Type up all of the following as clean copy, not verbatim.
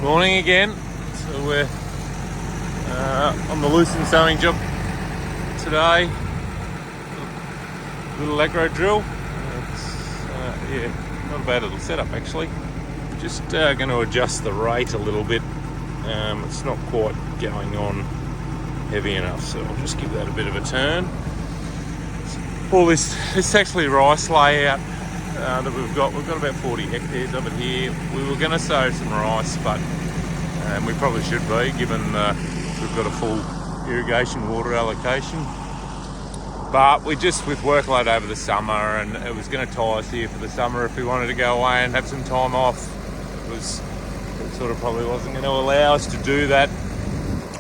Morning again. So we're on the Lucerne sowing job today. Little aggro drill. Not a bad little setup actually. Just going to adjust the rate a little bit. It's not quite going on heavy enough, so I'll just give that a bit of a turn. All this is actually rice layout that we've got. We've got about 40 hectares of it here. We were going to sow some rice, but we probably should be, given we've got a full irrigation water allocation. But we just, with workload over the summer, and it was going to tie us here for the summer if we wanted to go away and have some time off. It sort of probably wasn't going to allow us to do that.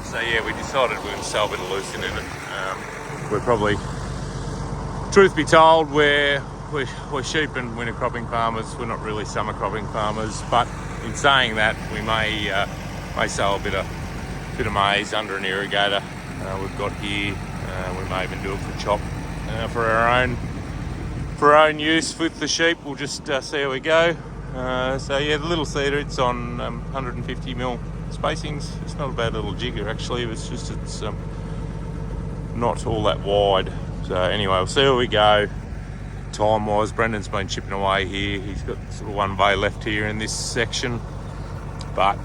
So yeah, we decided we would sow a bit of Lucerne in it. We're probably, truth be told, we're sheep and winter cropping farmers. We're not really summer cropping farmers, but in saying that, we may sow a bit of maize under an irrigator we've got here. We may even do it for chop for our own use with the sheep. We'll just see how we go. So yeah, the little seeder, it's on 150mm spacings. It's not a bad little jigger actually. It's not all that wide. So anyway, we'll see how we go. Time wise, Brendan's been chipping away here. He's got sort of one bay left here in this section, but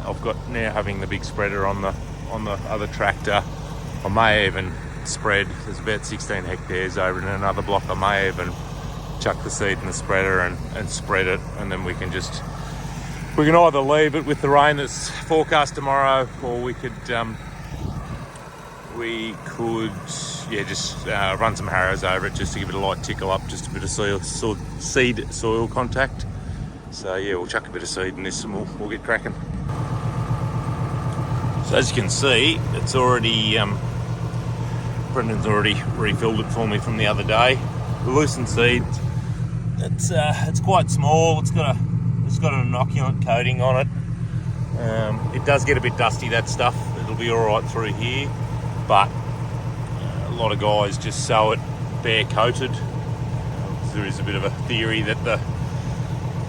I've got now having the big spreader on the other tractor. I may even spread, there's about 16 hectares over in another block. I may even chuck the seed in the spreader and spread it, and then we can either leave it with the rain that's forecast tomorrow, or we could just run some harrows over it just to give it a light tickle up, just a bit of seed soil contact. So yeah, we'll chuck a bit of seed in this and we'll get cracking. So as you can see, it's already Brendan's already refilled it for me from the other day. The Lucerne seed, it's quite small. It's got an inoculant coating on it. It does get a bit dusty, that stuff. It'll be all right through here, but a lot of guys just sow it bare coated. There is a bit of a theory that the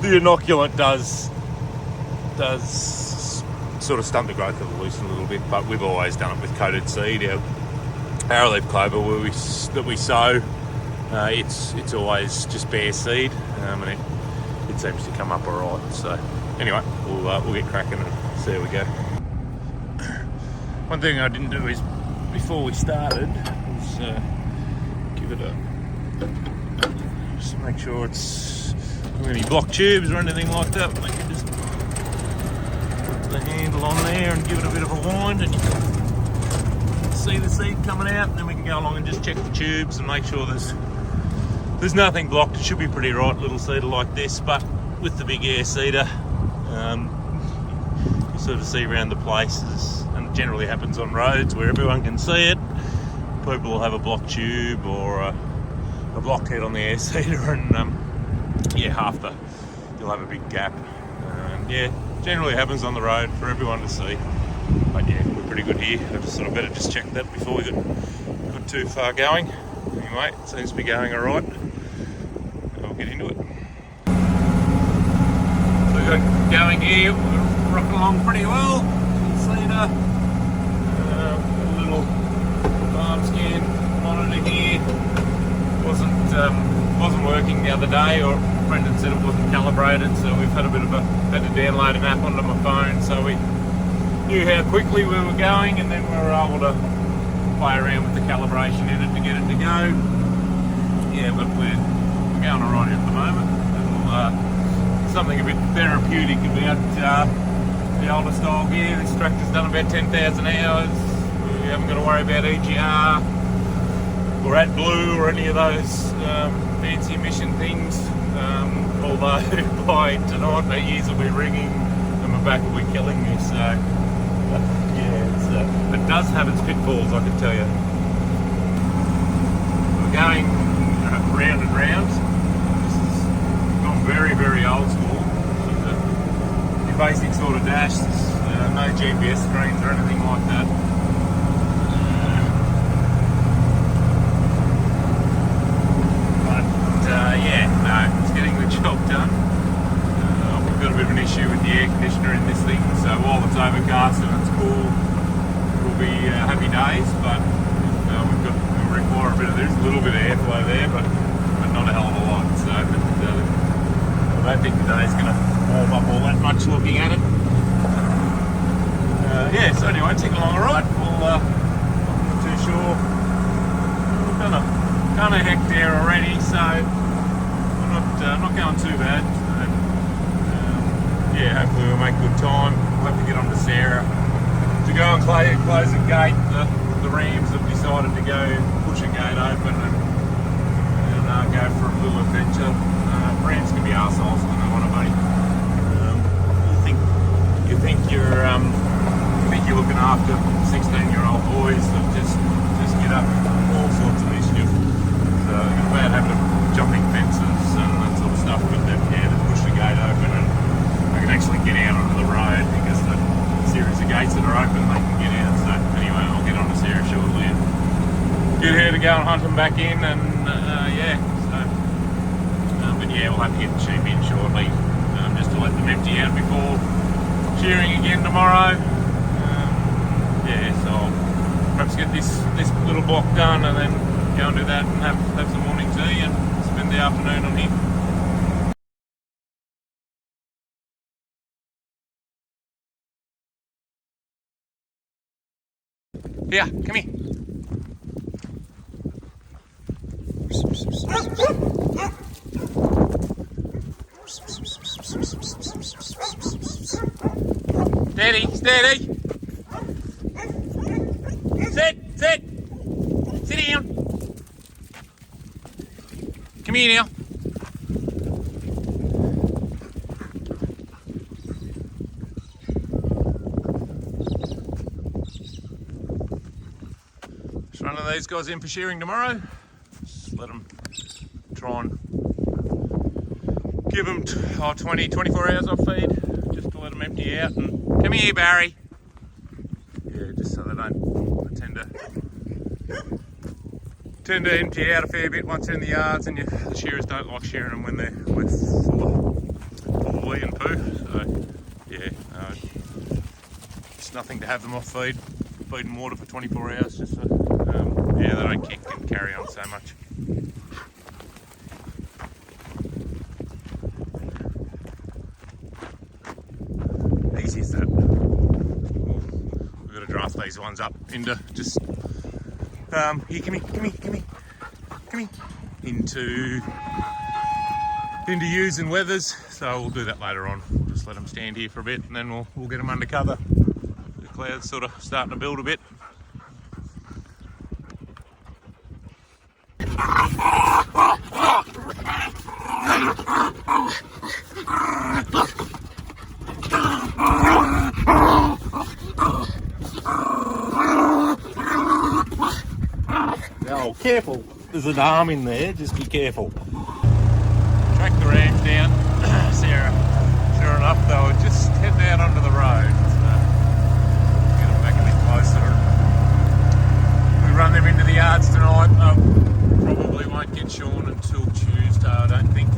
inoculant does sort of stunt the growth of the Lucerne a little bit, but we've always done it with coated seed. Our arrowleaf clover that we sow, it's always just bare seed, and it seems to come up all right. So anyway, we'll get cracking and see how we go. One thing I didn't do is, before we started, was give it just make sure it's not any block tubes or anything like that. We can just put the handle on there and give it a bit of a wind, and you can see the seed coming out, and then we can go along and just check the tubes and make sure there's nothing blocked. It should be pretty right, little seeder like this, but with the big air seeder, you sort of see around the places, and it generally happens on roads where everyone can see it. People will have a block tube or a blockhead on the air seeder, and you'll have a big gap. Generally happens on the road for everyone to see. But yeah, we're pretty good here. I just sort of better just check that before we got too far going. Anyway, it seems to be going all right. I'll get into it. So we've got going here. We're rocking along pretty well. Cedar, a little farm scan monitor here. Wasn't working the other day, or Brendan said it wasn't calibrated. So we've had to download an app onto my phone, so we knew how quickly we were going, and then we were able to play around with the calibration in it to get it to go. Yeah, but we're going alright at the moment. Something a bit therapeutic about the older style gear. This tractor's done about 10,000 hours. We haven't got to worry about EGR or AdBlue or any of those fancy emission things. Although by tonight my ears will be ringing and my back will be killing me. So yeah, it does have its pitfalls, I can tell you. We're going round and round. This has gone very, very old school. Your basic sort of dash, no GPS screens or anything like that. It's getting the job done. We've got a bit of an issue with the air conditioner in this thing, so while it's overcast and it's cool, it'll be happy days, but we'll require a bit of, there's a little bit of airflow there, but not a hell of a lot, so I don't think the day's going to warm up all that much looking at it. Yeah, so anyway, ticking along alright. I'm not too sure. We've done a hectare already, so we're not going too bad. So, yeah, hopefully we'll make good time. We'll have to get on to Sarah to go and close the gate. The rams have decided to go push a gate open and go for a little adventure. Rams can be arseholes when they want to be. You think you're looking after 16-year-old boys that just get up all sorts of mischief. So it's bad having jumping fences and that sort of stuff, but they push the gate open and they can actually get out onto the road because the series of gates that are open they can get out. So anyway, I'll get on to Sarah shortly and get her to go and hunt them back in, and yeah. So, but yeah, we'll have to get the sheep in shortly, just to let them empty out before shearing again tomorrow. Yeah, so I'll perhaps get this little block done and then go and do that and have some morning tea and spend the afternoon on here. Yeah, come here. Steady. Sit down. Come here now. Just running these guys in for shearing tomorrow. Just let them try and give them 24 hours off feed, just to let them empty out. And come here, Barry. Yeah, just so they don't tend to empty out a fair bit once they're in the yards, and the shearers don't like shearing them when they're full of wee and poo. So yeah, it's nothing to have them off feed and water for 24 hours, just so yeah, they don't kick and carry on so much. Easy as that. We've got to draft these ones up into just here, come here, into ewes and wethers. So we'll do that later on. We'll just let them stand here for a bit, and then we'll get them under cover. The cloud's sort of starting to build a bit. Oh, careful. There's an arm in there, just be careful. Track the rams down. Sarah, sure enough, they were just heading out onto the road. So get them back a bit closer. We run them into the yards tonight. Probably won't get shorn until Tuesday, I don't think.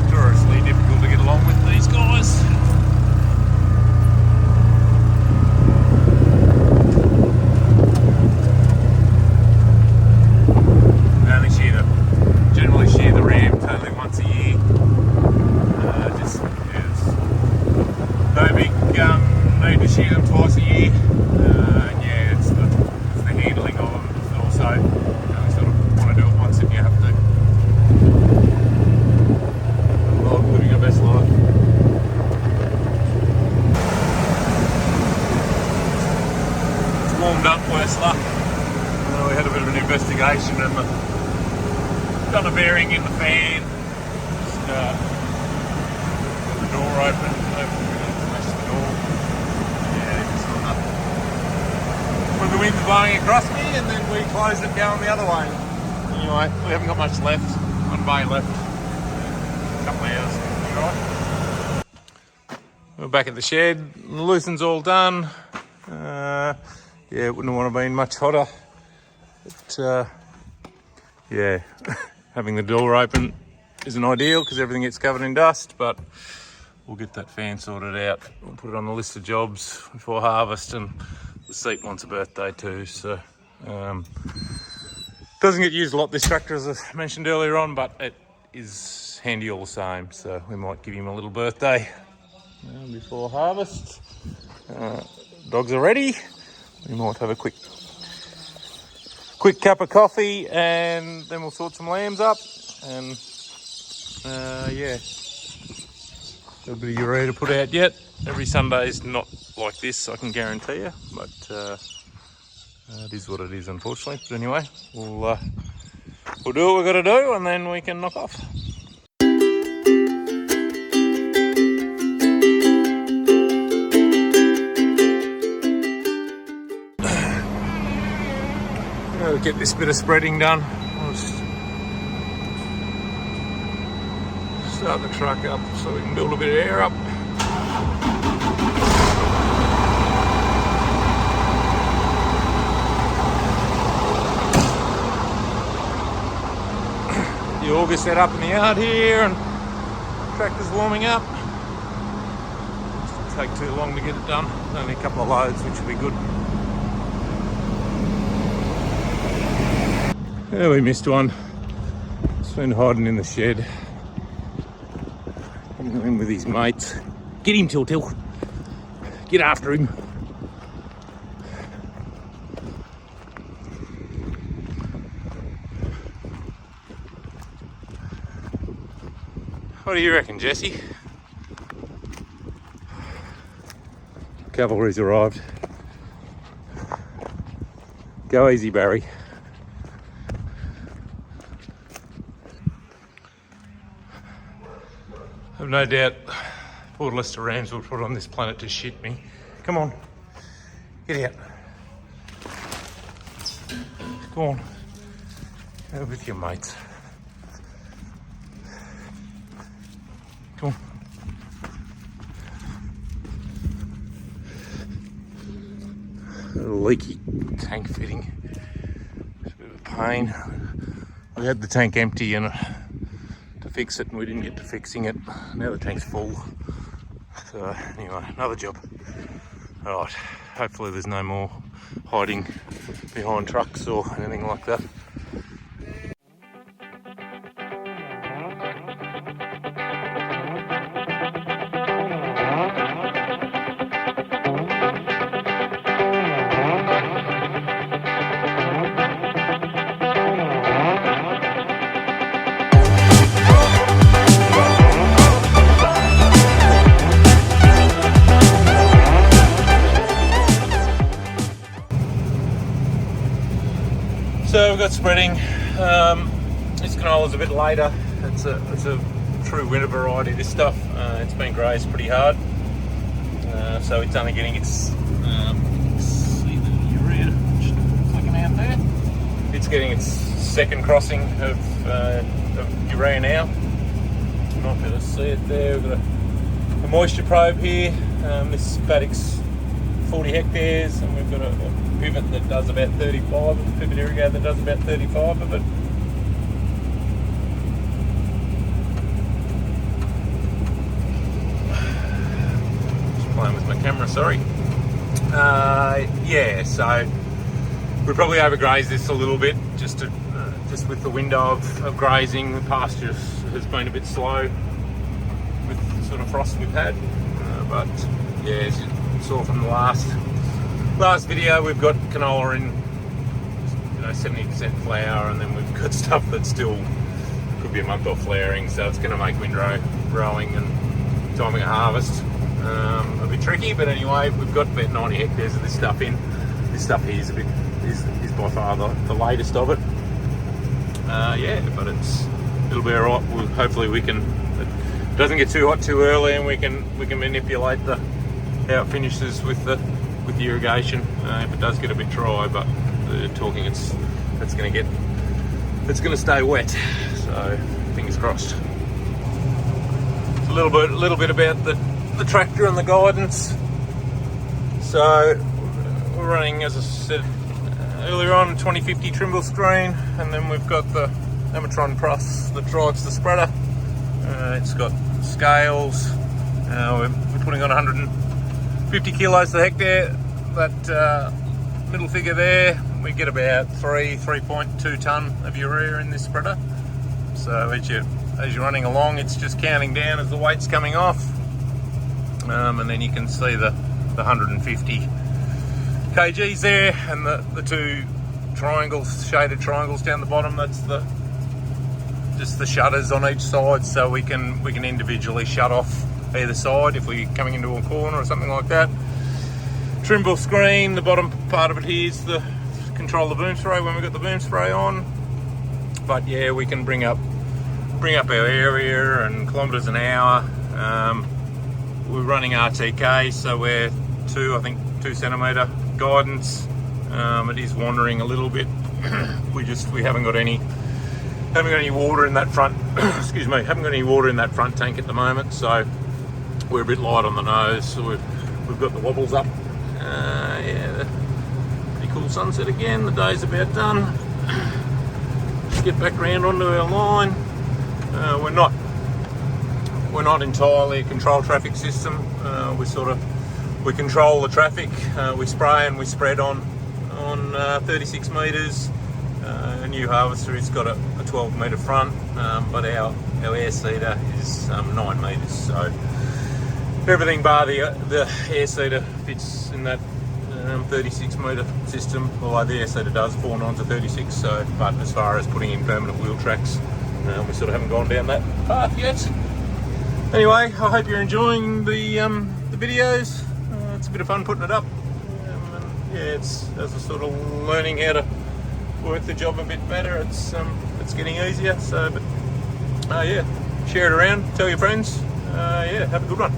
Notoriously difficult to get along with these guys. Generally shear the rams only once a year. Just no big need to shear them twice a year. Yeah, it's the handling of them. Also, you sort of want to do it once if you have to. Well, living your best life. It's warmed up, worse luck. We had a bit of an investigation and done a bearing in the fan. Just got the door open. Hopefully we don't smash the door. Yeah, just when the wind's blowing across me, and then we closed it down the other way. Anyway, we haven't got much left. One bay left. A couple of hours. Alright. We're back at the shed. The Lucerne's all done. Yeah, it wouldn't want to have been much hotter. But, yeah, having the door open isn't ideal because everything gets covered in dust, but we'll get that fan sorted out. We'll put it on the list of jobs before harvest, and the seat wants a birthday too, so doesn't get used a lot, this tractor, as I mentioned earlier on, but it is handy all the same, so we might give him a little birthday before harvest. Dogs are ready. We might have a quick cup of coffee, and then we'll sort some lambs up, and yeah, a little bit of urea to put out yet. Every Sunday's not like this, I can guarantee you, but it is what it is, unfortunately. But anyway, we'll do what we've got to do, and then we can knock off. We'll get this bit of spreading done. I'll just start the truck up so we can build a bit of air up. The auger set up in the yard here, and the tractor's warming up. It shouldn't take too long to get it done. Only a couple of loads, which will be good. Yeah, we missed one. It's been hiding in the shed. In with his mates. Get him, Till. Get after him. What do you reckon, Jesse? Cavalry's arrived. Go easy, Barry. I've no doubt poor Lester Rams will put on this planet to shit me. Come on, get out. Go on, go with your mates. Come on. A leaky tank fitting. It's a bit of a pain. We had the tank empty and to fix it, and we didn't get to fixing it. Now the tank's full. So anyway, another job. All right, hopefully there's no more hiding behind trucks or anything like that. So we've got spreading. This canola's a bit later. It's a true winter variety, this stuff. It's been grazed pretty hard. So it's only getting its, see the urea flicking out there? It's getting its second crossing of urea now. You might be able to see it there. We've got a moisture probe here. This paddock's 40 hectares, and we've got a pivot that does about 35, a pivot irrigator that does about 35 of it. Just playing with my camera, sorry. Yeah, so we probably overgrazed this a little bit, just with the window of grazing. The pasture has been a bit slow with the sort of frost we've had, but yeah, as you saw from the last video, we've got canola in 70% flower, and then we've got stuff that still could be a month off flowering, so it's going to make windrow growing and timing of harvest a bit tricky. But anyway, we've got about 90 hectares of this stuff in. This stuff here is is by far the latest of it. Yeah, but it'll be alright. Hopefully we can. It doesn't get too hot too early, and we can manipulate how it finishes with the irrigation if it does get a bit dry. But talking it's going to stay wet, so fingers crossed. It's a little bit about the tractor and the guidance. So we're running, as I said earlier on, 2050 Trimble screen, and then we've got the Amatron Plus that drives the spreader. It's got scales. We're putting on 150 kilos a hectare. That middle figure there, we get about 3.2 tonne of urea in this spreader. So as you're running along, it's just counting down as the weight's coming off, and then you can see the 150 kgs there, and the two triangles, shaded triangles down the bottom. That's just the shutters on each side, so we can individually shut off either side if we're coming into a corner or something like that. Trimble screen, the bottom part of it here is the control the boom spray when we've got the boom spray on. But yeah, we can bring up our area and kilometres an hour. We're running RTK, so we're 2 centimetre guidance. It is wandering a little bit. we haven't got any water in that front excuse me, haven't got any water in that front tank at the moment, so we're a bit light on the nose. So we've got the wobbles up. Yeah, pretty cool sunset again. The day's about done. Just get back round onto our line. We're not entirely a control traffic system. We control the traffic. We spray and we spread on 36 metres. A new harvester has got a 12 metre front, but our air seeder is 9 metres. So everything bar the air seeder fits in that 36 metre system. Although the air seeder does 4 nines of 36. So, but as far as putting in permanent wheel tracks, we sort of haven't gone down that path yet. Anyway, I hope you're enjoying the videos. It's a bit of fun putting it up. And yeah, it's as we're sort of learning how to work the job a bit better. It's getting easier. So, but yeah, share it around, tell your friends. Yeah, have a good one.